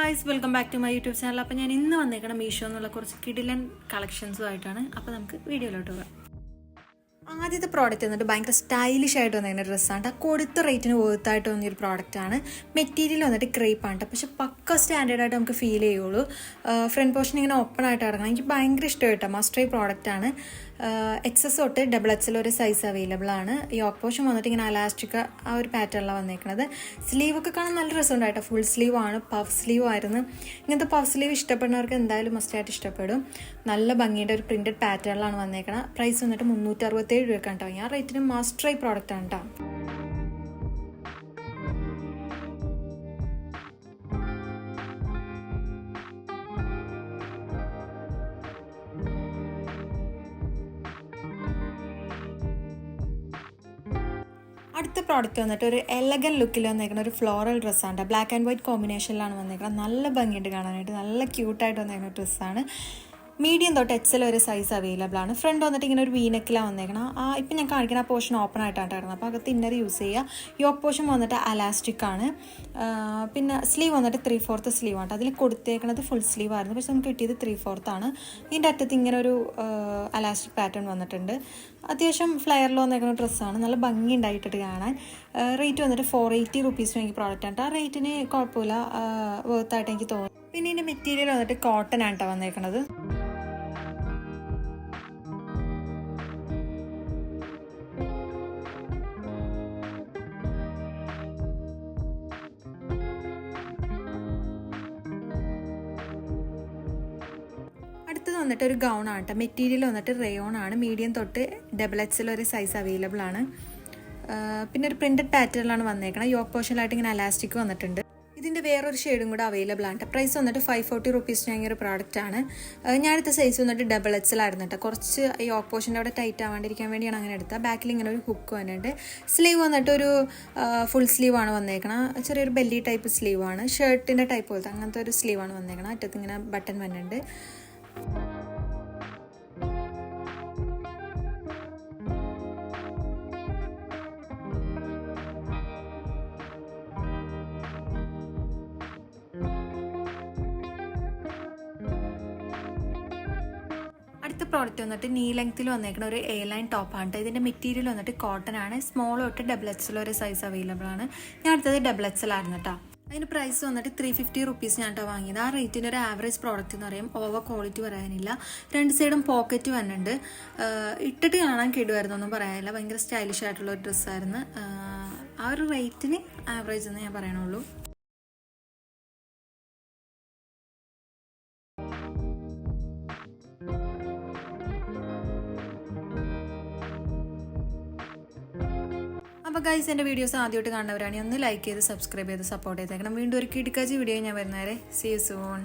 Guys, welcome back to my YouTube channel. അപ്പോൾ ഞാൻ ഇന്ന് വന്നേക്കണം മീഷോ എന്നുള്ള കുറച്ച് കിടിലൻ കളക്ഷൻസുമായിട്ടാണ്. അപ്പോൾ നമുക്ക് വീഡിയോയിലോട്ട് പോകാം. ആദ്യത്തെ പ്രോഡക്റ്റ് വന്നിട്ട് ഭയങ്കര സ്റ്റൈലിഷ് ആയിട്ട് വന്നിരുന്ന ഡ്രസ്സാണ്. കൊടുത്ത റേറ്റിന് വേർത്തായിട്ട് വന്നൊരു പ്രോഡക്റ്റാണ്. മെറ്റീരിയൽ വന്നിട്ട് ക്രേപ്പാണ്, പക്ഷെ പക്ക സ്റ്റാൻഡേർഡായിട്ട് നമുക്ക് ഫീൽ ചെയ്യുള്ളൂ. ഫ്രണ്ട് പോർഷൻ ഇങ്ങനെ ഓപ്പൺ ആയിട്ട് ഇറങ്ങണം. എനിക്ക് ഭയങ്കര ഇഷ്ടമായിട്ടോ. മസ്റ്റ് ട്രൈ പ്രോഡക്റ്റാണ്. XS തൊട്ട് XXL ഒരു സൈസ് അവൈലബിൾ ആണ്. യോക്ക് പോർഷൻ വന്നിട്ട് ഇങ്ങനെ അലാസ്റ്റിക് ആ ഒരു പാറ്റേണിലാണ് വന്നേക്കുന്നത്. സ്ലീവൊക്കെ കാണാൻ നല്ല രസമുണ്ടായിട്ടോ. ഫുൾ സ്ലീവ് ആണ്, പഫ് സ്ലീവ് ആയിരുന്നു. ഇങ്ങനത്തെ പഫ് സ്ലീവ് ഇഷ്ടപ്പെടുന്നവർക്ക് എന്തായാലും മസ്റ്റായിട്ട് ഇഷ്ടപ്പെടും. നല്ല ഭംഗിയുടെ ഒരു പ്രിന്റഡ് പാറ്റേണിലാണ് വന്നേക്കുന്നത്. പ്രൈസ് വന്നിട്ട് 367 രൂപയ്ക്കാണ് കേട്ടോ. ആ റേറ്റിന് മസ്റ്റ് ട്രൈ പ്രോഡക്റ്റ് ആണ് കേട്ടോ. അടുത്ത പ്രോഡക്റ്റ് വന്നിട്ട് ഒരു എലഗൻ ലുക്കിൽ വന്നേക്കുന്ന ഒരു ഫ്ലോറൽ ഡ്രസ്സാണ്. ബ്ലാക്ക് ആൻഡ് വൈറ്റ് കോമ്പിനേഷനിലാണ് വന്നേക്കുന്നത്. നല്ല ഭംഗിയുണ്ട് കാണാനായിട്ട്. നല്ല ക്യൂട്ടായിട്ട് വന്നേക്കുന്ന ഡ്രസ്സാണ്. മീഡിയം തൊട്ട് XL ഒരു സൈസ് അവൈലബിൾ ആണ്. ഫ്രണ്ട് വന്നിട്ട് ഇങ്ങനെ ഒരു വീനെക്കിലാണ് വന്നേക്കണം. ഇപ്പം ഞാൻ കാണിക്കുന്ന ആ പോർഷൻ ഓപ്പൺ ആയിട്ടാണ് കിടക്കുന്നത്. അപ്പോൾ അകത്ത് ഇന്നർ യൂസ് ചെയ്യുക. യോക്ക് പോർഷൻ വന്നിട്ട് അലാസ്റ്റിക് ആണ്. പിന്നെ സ്ലീവ് വന്നിട്ട് 3/4 സ്ലീവ് ആണ്. അതിൽ കൊടുത്തേക്കുന്നത് ഫുൾ സ്ലീവ് ആയിരുന്നു, പക്ഷെ നമുക്ക് കിട്ടിയത് 3/4 ആണ്. ഇതിൻ്റെ അറ്റത്ത് ഇങ്ങനെ ഒരു അലാസ്റ്റിക് പാറ്റേൺ വന്നിട്ടുണ്ട്. അത്യാവശ്യം ഫ്ലെയറിൽ വന്നേക്കുന്ന ഡ്രസ്സാണ്. നല്ല ഭംഗി ഉണ്ടായിട്ടിട്ട് കാണാൻ. റേറ്റ് വന്നിട്ട് 480 റുപ്പീസിന് എനിക്ക് പ്രോഡക്റ്റ് ആണ്. ആ റേറ്റിന് കുഴപ്പമില്ല, വേർത്തായിട്ട് എനിക്ക് തോന്നുന്നു. പിന്നെ ഇതിൻ്റെ മെറ്റീരിയൽ വന്നിട്ട് കോട്ടൺ ആണ് കേട്ടോ വന്നേക്കുന്നത്. അടുത്തത് വന്നിട്ട് ഒരു ഗൗൺ ആണ് കേട്ടോ. മെറ്റീരിയൽ വന്നിട്ട് റയോൺ ആണ്. മീഡിയം തൊട്ട് XXL ഒരു സൈസ് അവൈലബിൾ ആണ്. പിന്നെ ഒരു പ്രിന്റഡ് പാറ്റേണിലാണ് വന്നേക്കണം. യോക്ക് പോർഷനിലായിട്ട് ഇങ്ങനെ അലാസ്റ്റിക് വന്നിട്ടുണ്ട്. ഇതിൻ്റെ വേറൊരു ഷെയ്ഡും കൂടെ അവൈലബിൾ ആണ്. പ്രൈസ് വന്നിട്ട് 540 റുപ്പീസിന് വാങ്ങിയൊരു പ്രോഡക്റ്റ് ആണ്. ഞാനെടുത്ത സൈസ് വന്നിട്ട് XXL ആയിരുന്നു കേട്ടോ. കുറച്ച് യോക്ക് പോർഷൻ്റെ അവിടെ ടൈറ്റ് ആവാണ്ടിരിക്കാൻ വേണ്ടിയാണ് അങ്ങനെ എടുത്തത്. ബാക്കിൽ ഇങ്ങനെ ഒരു ഹുക്ക് വന്നിട്ടുണ്ട്. സ്ലീവ് വന്നിട്ട് ഒരു ഫുൾ സ്ലീവ് ആണ് വന്നേക്കണം. ചെറിയൊരു ബെല്ലി ടൈപ്പ് സ്ലീവ് ആണ്. ഷർട്ടിൻ്റെ ടൈപ്പ് പോലത്തെ അങ്ങനത്തെ ഒരു സ്ലീവ് ആണ് വന്നേക്കണം. അറ്റത്ത് ഇങ്ങനെ ബട്ടൺ വന്നിട്ടുണ്ട്. അടുത്ത പ്രോഡക്റ്റ് വന്നിട്ട് നീ ലെങ്ത്തിൽ വന്നേക്കുന്ന ഒരു A-ലൈൻ ടോപ്പാണ്. ഇതിൻ്റെ മെറ്റീരിയൽ വന്നിട്ട് കോട്ടൺ ആണ്. സ്മോൾ തൊട്ട് XXL ഒരു സൈസ് അവൈലബിൾ ആണ്. ഞാൻ അടുത്തത് XXL ആയിരുന്നു കേട്ടോ. അതിന് പ്രൈസ് വന്നിട്ട് 350 റുപ്പീസ് ഞാൻ കേട്ടോ വാങ്ങിയത്. ആ റേറ്റിൻ്റെ ഒരു ആവറേജ് പ്രോഡക്റ്റ് എന്ന് പറയും. ഓവർ ക്വാളിറ്റി പറയാനില്ല. രണ്ട് സൈഡും പോക്കറ്റ് വന്നിട്ടുണ്ട്. ഇട്ടിട്ട് കാണാൻ കേടുമായിരുന്നൊന്നും പറയാനില്ല. ഭയങ്കര സ്റ്റൈലിഷ് ആയിട്ടുള്ള ഒരു ഡ്രസ്സായിരുന്നു. ആ ഒരു റേറ്റിന് ആവറേജ് എന്ന് ഞാൻ പറയണുള്ളൂ. അപ്പോൾ ഗൈസ്, എൻ്റെ വീഡിയോസ് ആദ്യമായിട്ട് കാണുന്നവരാണെങ്കിൽ ഒന്ന് ലൈക്ക് ചെയ്ത് സബ്സ്ക്രൈബ് ചെയ്ത് സപ്പോർട്ട് ചെയ്തേക്കണം. വീണ്ടും ഒരു കിടക്കാച്ചി വീഡിയോ ഞാൻ വരുന്നവരെ. See you soon.